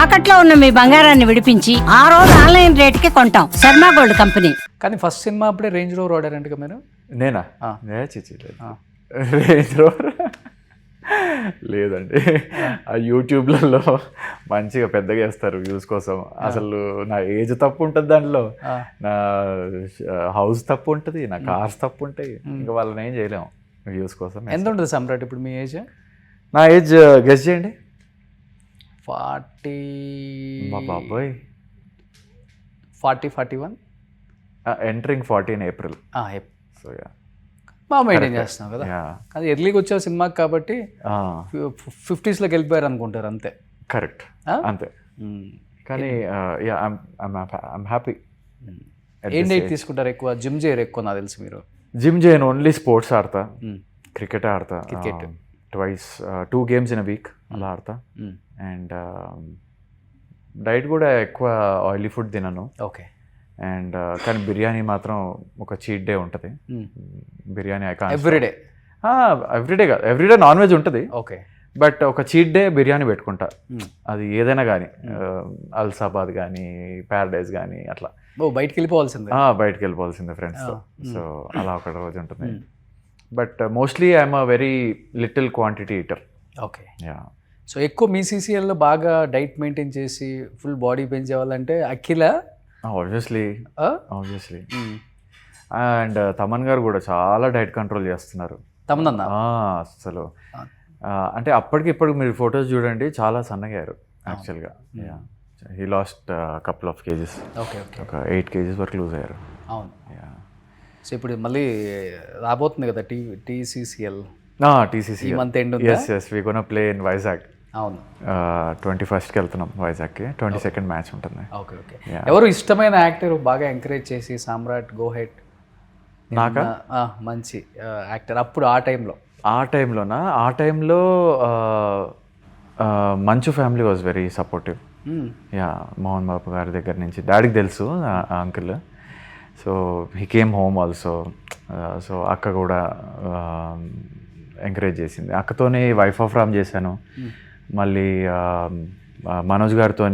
తాకట్లో ఉన్న మీ బంగారాన్ని విడిపించి ఆ రోజు ఆన్లైన్ రేటుకి కొంటాం. Sharma gold company. కానీ ఫస్ట్ సినిమా అప్పుడే రేంజ్ రోవర్ వాడారంట మీరు? నేనా? చిచ్చి రేంజ్ రోవర్ లేదండి. ఆ యూట్యూబ్లలో మంచిగా పెద్దగా వేస్తారు వ్యూస్ కోసం. అసలు నా ఏజ్ తప్పు ఉంటుంది దాంట్లో, నా హౌస్ తప్పు ఉంటుంది, నా కార్స్ తప్పు ఉంటాయి. ఇంకా వాళ్ళని ఏం చేయలేము వ్యూస్ కోసం. ఎంత ఉంటుంది సమ్రాట్ ఇప్పుడు మీ ఏజ్? నా ఏజ్ గెస్ చేయండి. 40. మా బాబాయ్ 41. Entering 40 in April. So yeah బాగా మెయింటైన్ చేస్తున్నాం కదా. అది ఎర్లీగా వచ్చే సినిమాకి కాబట్టి 50sలోకి వెళ్ళిపోయారు అనుకుంటారు అంతే. కరెక్ట్, అంతే. కానీ ఐమ్ హ్యాపీ. ఏం డైట్ తీసుకుంటారు ఎక్కువ? జిమ్ చేయరు ఎక్కువ నాకు తెలిసి మీరు? జిమ్ చేయను, ఓన్లీ స్పోర్ట్స్ ఆడతా. క్రికెట్ ఆడతా, twice 2 games in a week అలా ఆడతా. అండ్ డైట్ కూడా ఎక్కువ ఆయిలీ ఫుడ్ తినను. ఓకే. అండ్ కానీ బిర్యానీ మాత్రం ఒక చీట్ డే ఉంటుంది. బిర్యానీ ఎవ్రీడే? ఎవ్రీడే కాదు, ఎవ్రీడే నాన్ వెజ్ ఉంటుంది. ఓకే. బట్ ఒక చీట్ డే బిర్యానీ పెట్టుకుంటా. అది ఏదైనా కానీ, అల్సాబాద్ కానీ, ప్యారడైజ్ కానీ అట్లా. బయటికి వెళ్ళిపోవాల్సిందే. బయటకు వెళ్ళిపోవాల్సిందే ఫ్రెండ్స్తో. సో అలా ఒక రోజు ఉంటుంది. But mostly I'm a very little quantity eater. Okay. So ఎక్కువ మీ సీసీఎల్లో బాగా డైట్ మెయింటైన్ చేసి ఫుల్ బాడీ పెంచే వాళ్ళంటే అఖిల ఆబ్వియస్లీ. అండ్ తమన్ గారు కూడా చాలా డైట్ కంట్రోల్ చేస్తున్నారు. తమన్ అసలు అంటే అప్పటికి ఇప్పటికి మీరు ఫొటోస్ చూడండి, చాలా సన్నగారు యాక్చువల్గా. He lost couple of kgs. Okay. ఒక 8 kgs వరకు లూజ్ అయ్యారు. అవును. సో ఇప్పుడు మళ్ళీ రాబోతుంది కదా TCCL. TCCL month end. yes we gonna play in Vizag. అవును. 21st వెళ్తున్నాం వైజాగ్కి. 22nd మ్యాచ్ ఉంటుంది. ఓకే. ఓకే. ఎవరు ఇష్టమైన యాక్టర్ బాగా ఎంకరేజ్ చేసి సామ్రాట్ గో హెడ్? నాకా? మంచి యాక్టర్ అప్పుడు ఆ టైంలో? ఆ టైంలో Manchu family was very supportive. Mohan Babu గారి దగ్గర నుంచి డాడీకి తెలుసు uncle. So he came home also. సో అక్క కూడా ఎంకరేజ్ చేసింది. అక్కతోనే వైఫ్ ఆఫ్ రామ్ చేశాను. మళ్ళీ మనోజ్ గారితో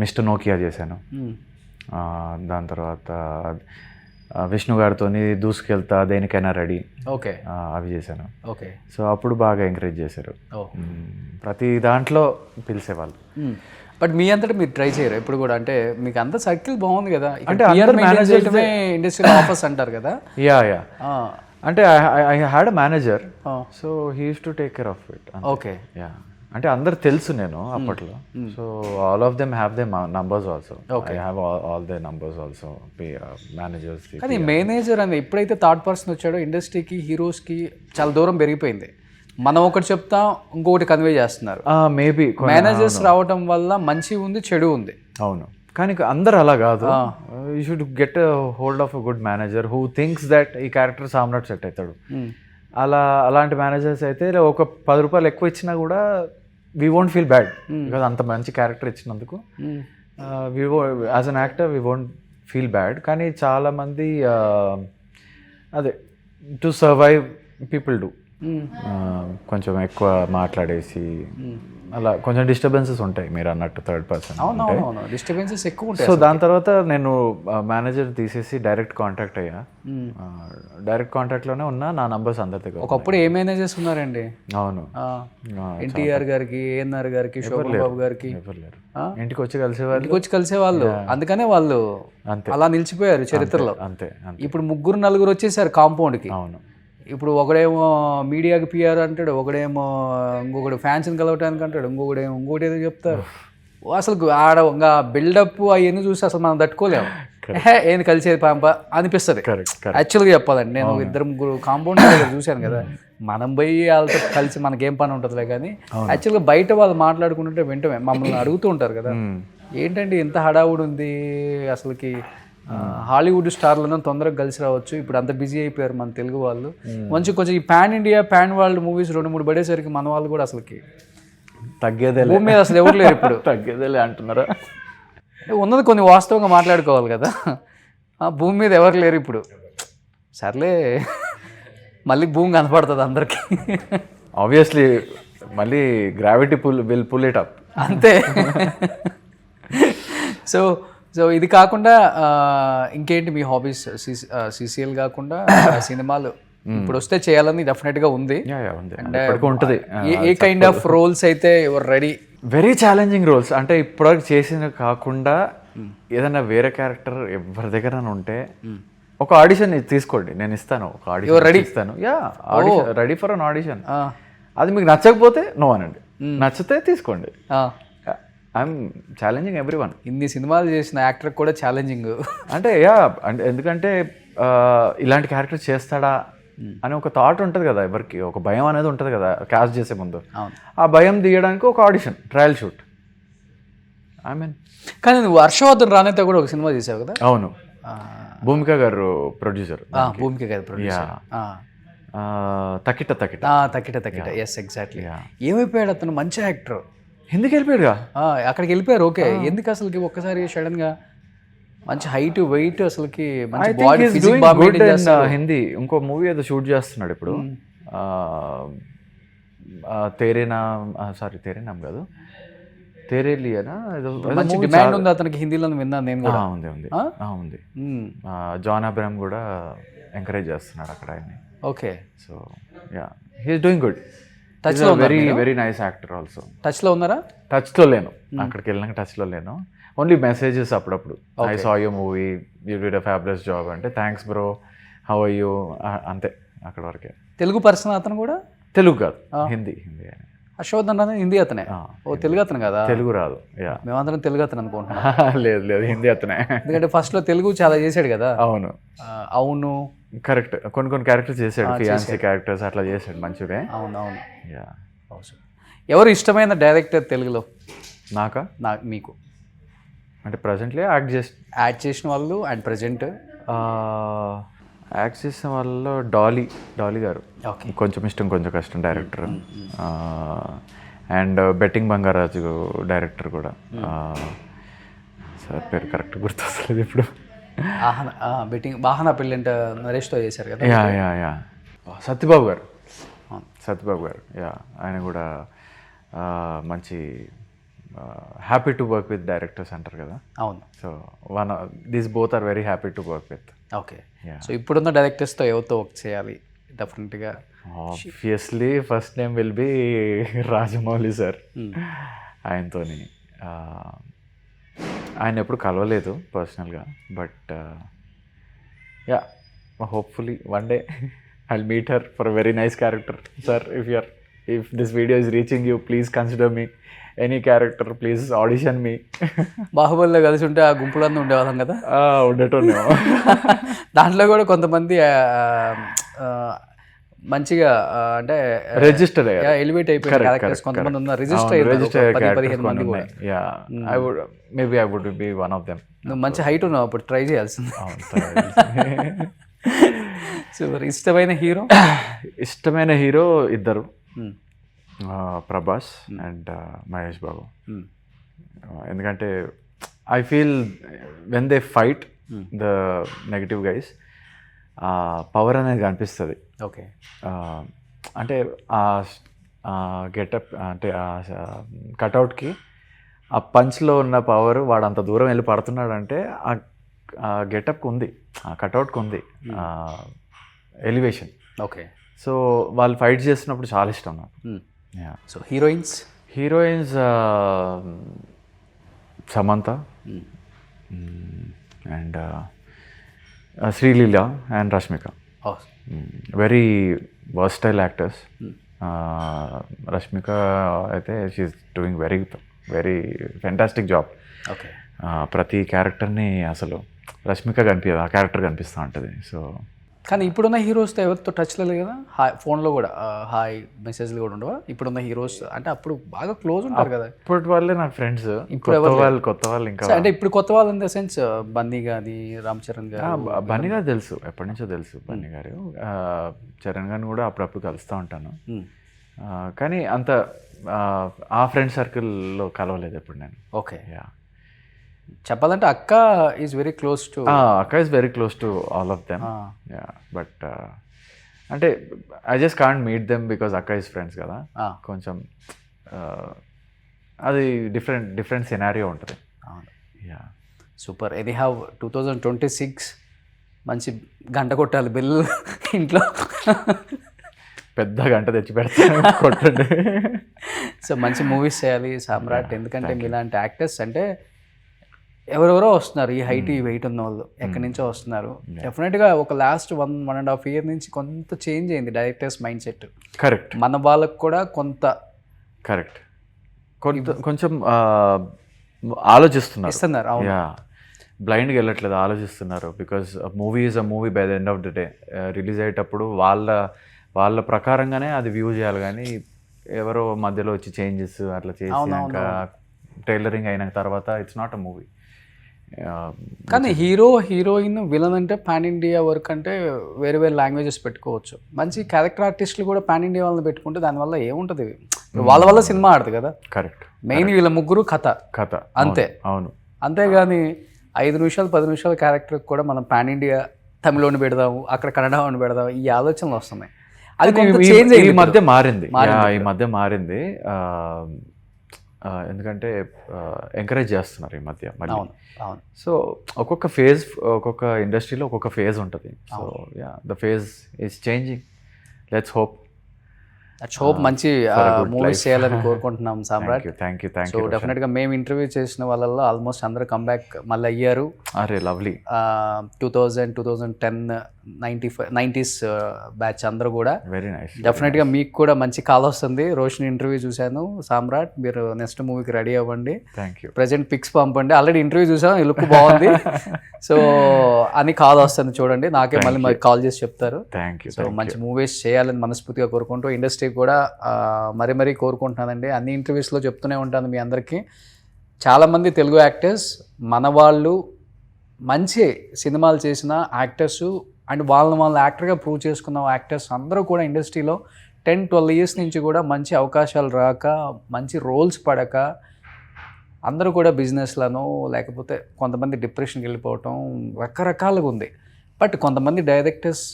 మిస్టర్ నోకియా చేశాను. దాని తర్వాత విష్ణు గారితో దూసుకెళ్తా, దేనికైనా రెడీ. ఓకే. అవి చేశాను. ఓకే. సో అప్పుడు బాగా ఎంకరేజ్ చేశారు. ప్రతి దాంట్లో పిలిచేవాళ్ళు. బట్ మీ అంతటా మీరు ట్రై చేయరు ఎప్పుడు కూడా? అంటే మీకు అంత సర్కిల్ బాగుంది కదా, అంటే ఇండస్ట్రీ ఆఫర్స్ అంటారు కదా. యా అంటే I had a manager. So he use to take care of it. Okay. Yeah అంటే అందరు తెలుసు నేను అప్పట్లో. So all of them have they numbers also. I have all they numbers also, managers. కానీ manager అని ఎప్పుడైతే third person వచ్చాడో ఇండస్ట్రీకి, హీరోస్కి చాలా దూరం పెరిగిపోయింది. మనం ఒకటి చెప్తాం, ఇంకొకటి కన్వే చేస్తున్నారు. మేబీ మేనేజర్స్ రావడం వల్ల మంచి ఉంది, చెడు ఉంది. అవును, కానీ అందరు అలా కాదు. You should get hold of a good manager who thinks that ఈ క్యారెక్టర్ సామ్రాట్ సెట్ అవుతాడు. అలాంటి మేనేజర్స్ అయితే ఒక 10 రూపాయలు ఎక్కువ ఇచ్చినా కూడా we won't feel bad, because అంత మంచి క్యారెక్టర్ ఇచ్చినందుకు. As an actor we won't feel bad. కానీ చాలామంది అదే టు సర్వైవ్ పీపుల్ డూ కొంచెం ఎక్కువ మాట్లాడేసి అలా కొంచెం డిస్టర్బెన్సెస్ ఉంటాయి. మీరు అన్నట్టు థర్డ్ పర్సన్ డిస్టర్బెన్సెస్ ఎక్కువ ఉంటాయి. సో దాని తర్వాత నేను మేనేజర్ తీసేసి డైరెక్ట్ కాంటాక్ట్ అయ్యా. డైరెక్ట్ కాంటాక్ట్లోనే ఉన్నా, నా నంబర్స్ అందరి దగ్గర. ఒకప్పుడు ఏ మేనేజర్స్ ఉన్నారండి? అవును, ఎన్టీఆర్ గారికి, ఏఎన్ఆర్ గారికి, శోభన్ బాబు గారికి ఎవరు లేరు. ఇంటికి వచ్చి కలిసేవాళ్ళు. అందుకనే వాళ్ళు అలా నిలిచిపోయారు చరిత్రలో. అంతే. ఇప్పుడు 3-4 వచ్చేసారు కాంపౌండ్కి. అవును. ఇప్పుడు ఒకడేమో మీడియాకి పిఆర్ అంటాడు, ఒకడేమో ఇంకొకటి ఫ్యాన్స్ని కలవటానికి అంటాడు, ఇంకొకటి ఏదో చెప్తారు. అసలు ఆడ ఇంకా బిల్డప్ అవన్నీ చూసి అసలు మనం తట్టుకోలేము. ఏంది కలిసేది పాంప అనిపిస్తుంది యాక్చువల్గా చెప్పాలండి. నేను 2-3 కాంపౌండ్ చూశాను కదా, మనం పోయి వాళ్ళతో కలిసి మనకేం పని ఉంటుందిలే. కానీ యాక్చువల్గా బయట వాళ్ళు మాట్లాడుకుంటుంటే వెంటనే మమ్మల్ని అడుగుతూ ఉంటారు కదా, ఏంటంటే ఎంత హడావుడి ఉంది అసలుకి, హాలీవుడ్ స్టార్లను తొందరగా కలిసి రావచ్చు, ఇప్పుడు అంత బిజీ అయిపోయారు మన తెలుగు వాళ్ళు. కొంచెం ఈ pan India, pan world movies 2-3 పడేసరికి మన వాళ్ళు కూడా అసలుకి తగ్గేదే భూమి మీద అసలు ఎవరు లేరు ఇప్పుడు. తగ్గేదేలే అంటున్నారా? ఉన్నది కొన్ని వాస్తవంగా మాట్లాడుకోవాలి కదా. భూమి మీద ఎవరు లేరు ఇప్పుడు. సర్లే, మళ్ళీ భూమి కనపడుతుంది అందరికీ. ఆబ్వియస్లీ మళ్ళీ gravity will pull it up. అంతే. సో సో ఇది కాకుండా ఇంకేంటి మీ హాబీస్? CCL కాకుండా సినిమాలు ఇప్పుడు వస్తే చేయాలని డెఫినెట్గా ఉంది. ఉంటుంది. ఏ కైండ్ ఆఫ్ రోల్స్ అయితే your ready? Very challenging roles. అంటే ఇప్పటివరకు చేసిన కాకుండా ఏదైనా వేరే క్యారెక్టర్ ఎవరి దగ్గర ఉంటే ఒక ఆడిషన్ తీసుకోండి, నేను ఇస్తాను. ఒక ఆడిషన్ ఇస్తాను. Ready for an audition. అది మీకు నచ్చకపోతే నో అనండి, నచ్చితే తీసుకోండి. I'm challenging every one. ఇన్ని సినిమాలు చేసిన యాక్టర్ కూడా ఛాలెంజింగ్. అంటే అంటే ఎందుకంటే ఇలాంటి క్యారెక్టర్ చేస్తాడా అని ఒక థాట్ ఉంటుంది కదా ఎవరికి, ఒక భయం అనేది ఉంటుంది కదా క్యాస్ట్ చేసే ముందు. ఆ భయం తీయడానికి ఒక audition, trial shoot. I mean కానీ నువ్వు హర్షవర్ధన్ రానేతో కూడా ఒక సినిమా చేసావు కదా? అవును, భూమిక గారు ప్రొడ్యూసర్. భూమిక గారు ప్రొడ్యూసర్. తకిట తకిట తకిట తకిట. Yes, exactly. ఏమైపోయాడు అతను? మంచి యాక్టర్. హిందీకి వెళ్ళిపోయాడుగా. అక్కడికి వెళ్ళిపోయారు. ఓకే, ఎందుకు అసలుకి ఒక్కసారి సడన్ గా? మంచి హైట్, వెయిట్, అసలుకి మంచి బాడీ, ఫిజిక్ బాగా మెయింటైన్ చేస్తాడు. హిందీ ఇంకో మూవీ ఏదో షూట్ చేస్తున్నాడు ఇప్పుడు. తేరే నామ్ కాదు, తేరే లియానా ఏదో. మంచి డిమాండ్ ఉంది అతనికి హిందీలో, విన్నాను నేను కూడా. ఉంది. జాన్ అబ్రహం కూడా ఎంకరేజ్ చేస్తున్నాడు అక్కడ ఆయన్ని. Okay. So ya, he's doing good. Touch లో very very nice actor also. Touch లో ఉన్నారా? టచ్ లో లేను, అక్కడికి వెళ్ళినాక టచ్ లో లేను. ఓన్లీ మెసేజెస్ అప్పుడప్పుడు. I saw you movie, you did a fabulous job అంటే thanks bro, how are you, అంతే, అక్కడ వరకే. తెలుగు పర్సన్ అతను కూడా? తెలుగు కాదు, హిందీ. హర్షవర్ధన్ అనే హిందీ అతనే. ఓ, తెలుగు అతను కదా? తెలుగు రాదు. మేమందరం తెలుగు అతను అనుకుంటున్నాం. లేదు, హిందీ అతనే. ఎందుకంటే ఫస్ట్ లో తెలుగు చాలా చేశాడు కదా. అవును అవును, కరెక్ట్. కొన్ని క్యారెక్టర్స్ చేశాడు, ఫియాన్సీ క్యారెక్టర్స్ అట్లా చేశాడు మంచిగా. అవునవును. ఎవరు ఇష్టమైన డైరెక్టర్ తెలుగులో? మీకు అంటే ప్రజెంట్లీ యాడ్ చేసిన వాళ్ళు అండ్ ప్రజెంట్ యాక్ట్ చేసిన వాళ్ళలో డాలీ గారు కొంచెం ఇష్టం, కొంచెం కష్టం director. And betting Bangarraju director కూడా. సార్ పేరు కరెక్ట్ గుర్తొస్తలేదు ఇప్పుడు. బెట్టింగ్ బాహనా పెళ్ళంట నరేష్తో చేశారు కదా. యా సత్యబాబు గారు. ఆయన కూడా మంచి happy to work with directors అంటారు కదా. అవును. So these both are very happy to work with. Okay. So ఇప్పుడున్న డైరెక్టర్స్తో ఎవరితో వర్క్ చేయాలి డెఫినెట్గా? Obviously first name will be Rajamouli sir. ఆయనతోని ఆయన ఎప్పుడు కలవలేదు పర్సనల్గా, but ya, hopefully one day I'll meet her for very nice character. Sir, if this video is reaching you, please consider me any character, please audition me. బాహుబలిలో కలిసి ఉంటే ఆ గుంపులన్నీ ఉండేవాళ్ళం కదా. ఉండేటోనేమో. దాంట్లో కూడా కొంతమంది మంచిగా అంటే రిజిస్టర్ ఎలివేట్ అయిపోయిన క్యారెక్టర్స్ కొంతమంది ఉన్నారు. రిజిస్టర్ అయ్యారు 15 మంది కూడా. Maybe I would be one of them. నువ్వు మంచి హైట్ ఉన్నావు, అప్పుడు ట్రై చేయాల్సింది. సూపర్. ఇష్టమైన హీరో ఇద్దరు, ప్రభాస్ అండ్ మహేష్ బాబు. ఎందుకంటే I feel when they fight the negative guys, power అనేది కనిపిస్తుంది. ఓకే. అంటే గెటప్ అంటే కటౌట్కి ఆ పంచ్లో ఉన్న పవర్, వాడు అంత దూరం వెళ్ళి పడుతున్నాడు అంటే ఆ గెటప్కి ఉంది, ఆ కటౌట్కి ఉంది ఎలివేషన్. ఓకే. సో వాళ్ళు ఫైట్ చేస్తున్నప్పుడు చాలా ఇష్టం నాకు. So heroines Samantha and Sreeleela and Rashmika. Very versatile actors. Rashmika అయితే she's doing very very fantastic job. Okay. ప్రతి క్యారెక్టర్ని అసలు రష్మిక కనిపించదు, ఆ క్యారెక్టర్ కనిపిస్తూ ఉంటుంది. సో కానీ ఇప్పుడున్న హీరోస్తో ఎవరితో టచ్లో లేదు కదా. ఫోన్లో కూడా హాయ్ మెసేజ్లు కూడా ఉండవా ఇప్పుడున్న హీరోస్? అంటే అప్పుడు బాగా క్లోజ్ ఉంటారు కదా. ఇప్పటి వాళ్ళే నాకు ఫ్రెండ్స్. ఇప్పుడు కొత్త వాళ్ళు ఇంకా అంటే ఇప్పుడు కొత్త వాళ్ళు ఇన్ ద సెన్స్ బన్నీ గారి, రామ్ చరణ్ గారు. బన్నీ గారు తెలుసు, ఎప్పటి నుంచో తెలుసు బన్నీ గారు. చరణ్ గారిని కూడా అప్పుడప్పుడు కలుస్తూ ఉంటాను. కానీ అంత ఆ ఫ్రెండ్ సర్కిల్లో కలవలేదు ఎప్పుడు నేను. ఓకే. చెప్పాలంటే అక్క ఈజ్ వెరీ క్లోజ్ టు అక్క is very close to all of them. But అంటే I just can't meet them because అక్క ఇస్ ఫ్రెండ్స్ కదా, కొంచెం అది డిఫరెంట్ సినారియో ఉంటుంది. Ya super. ఎనీ హ్యావ్ 2026 మంచి గంట కొట్టాలి బిల్ ఇంట్లో, పెద్ద గంట తెచ్చి పెడతాను కొట్టండి. సో మంచి మూవీస్ చేయాలి సామ్రాట్. ఎందుకంటే మీలాంటి యాక్టర్స్ అంటే ఎవరెవరో వస్తున్నారు, ఈ హైట్ ఈ వెయిట్ ఉన్న వాళ్ళు ఎక్కడి నుంచో వస్తున్నారు. డెఫినెట్గా ఒక లాస్ట్ 1.5 year నుంచి కొంత చేంజ్ అయింది డైరెక్టర్స్ మైండ్ సెట్. కరెక్ట్. మన వాళ్ళకు కూడా కొంత కరెక్ట్ కొంచెం ఆలోచిస్తున్నారు. ఇస్తున్నారు. అవును. యా బ్లైండ్గా వెళ్ళట్లేదు, ఆలోచిస్తున్నారు. Because movie is a movie by the end of the day. Release అయ్యేటప్పుడు వాళ్ళ ప్రకారంగానే అది వ్యూ చేయాలి, కానీ ఎవరో మధ్యలో వచ్చి చేంజెస్ అట్లా చేసినాక టైలరింగ్ అయిన తర్వాత ఇట్స్ నాట్ అ మూవీ. కానీ హీరోయిన్ విలన్ అంటే పాన్ ఇండియా వర్క్ అంటే వేరే వేరే లాంగ్వేజెస్ పెట్టుకోవచ్చు. మంచి క్యారెక్టర్ ఆర్టిస్టులు కూడా పాన్ ఇండియా వాళ్ళని పెట్టుకుంటే దానివల్ల ఏముంటుంది, వాళ్ళ వల్ల సినిమా ఆడదు కదా. కరెక్ట్. మెయిన్ వీళ్ళ ముగ్గురు కథ అంతే. అవును. అంతేగాని 5 నిమిషాలు 10 నిమిషాల క్యారెక్టర్ కూడా మనం పాన్ ఇండియా తమిళని పెడదాము, అక్కడ కన్నడని పెడదాము, ఈ ఆలోచనలు వస్తున్నాయి. అది చేంజ్ ఈ మధ్య మారింది. ఈ మధ్య మారింది ఎందుకంటే ఎంకరేజ్ చేస్తున్నారు ఈ మధ్య మళ్ళీ. సో ఒక్కొక్క ఇండస్ట్రీలో ఒక్కొక్క ఫేజ్ ఉంటుంది. So yeah the phase is changing. Let's hope మంచి మూవీస్ చేయాలని కోరుకుంటున్నాం సామ్రాట్. Thank you. సో డెఫినెట్గా మేము ఇంటర్వ్యూ చేసిన వాళ్ళల్లో ఆల్మోస్ట్ అందరూ కంబ్యాక్ మళ్ళీ అయ్యారు. అరే లవ్లీ. 2000, 2010, 90s బ్యాచ్ అందరూ కూడా. Very nice. డెఫినెట్గా మీకు కూడా మంచి కాల్ వస్తుంది. రోషిని ఇంటర్వ్యూ చూశాను. సామ్రాట్ మీరు నెక్స్ట్ మూవీకి రెడీ అవ్వండి. Thank you. ప్రెజెంట్ పిక్స్ పంపండి. ఆల్రెడీ ఇంటర్వ్యూ చూసాను, లుక్ బాగుంది. సో అని కాల్ వస్తుంది చూడండి, నాకే మళ్ళీ కాల్ చేసి చెప్తారు. Thank you. సో మంచి మూవీస్ చేయాలని మనస్ఫూర్తిగా కోరుకుంటూ ఇండస్ట్రీ కూడా మరీ కోరుకుంటున్నానండి. అన్ని ఇంటర్వ్యూస్లో చెప్తూనే ఉంటాను మీ అందరికీ, చాలామంది తెలుగు యాక్టర్స్ మన వాళ్ళు మంచి సినిమాలు చేసిన యాక్టర్స్ అండ్ వాళ్ళ యాక్టర్గా ప్రూవ్ చేసుకున్న యాక్టర్స్ అందరూ కూడా ఇండస్ట్రీలో 10-12 years నుంచి కూడా మంచి అవకాశాలు రాక, మంచి రోల్స్ పడక అందరూ కూడా బిజినెస్లను లేకపోతే కొంతమంది డిప్రెషన్కి వెళ్ళిపోవటం రకరకాలుగా ఉంది. బట్ కొంతమంది డైరెక్టర్స్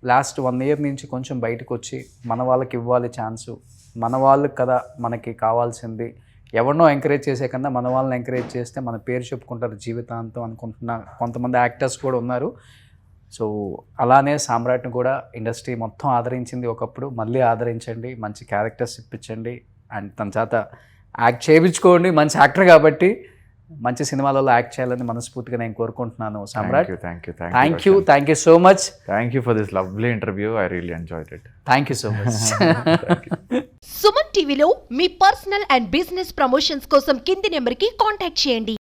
లాస్ట్ 1 year నుంచి కొంచెం బయటకు వచ్చి మన వాళ్ళకి ఇవ్వాలి ఛాన్సు, మన వాళ్ళకి కదా మనకి కావాల్సింది, ఎవరినో ఎంకరేజ్ చేసే కన్నా మన వాళ్ళని ఎంకరేజ్ చేస్తే మన పేరు చెప్పుకుంటారు జీవితాంతం అనుకుంటున్న కొంతమంది యాక్టర్స్ కూడా ఉన్నారు. సో అలానే సామ్రాట్ని కూడా ఇండస్ట్రీ మొత్తం ఆదరించింది ఒకప్పుడు, మళ్ళీ ఆదరించండి, మంచి క్యారెక్టర్స్ ఇప్పించండి అండ్ తన చేత యాక్ట్ చేయించుకోండి. మంచి యాక్టర్ కాబట్టి మంచి సినిమాలలో యాక్ట్ చేయాలని మనస్ఫూర్తిగా నేను కోరుకుంటున్నాను Samrat. Thank you so much. Thank you for this lovely interview. I really enjoyed it. Thank you so much. Suman టీవీలో మీ పర్సనల్ అండ్ బిజినెస్ ప్రమోషన్స్ కోసం కింది నెంబర్కి కాంటాక్ట్ చేయండి.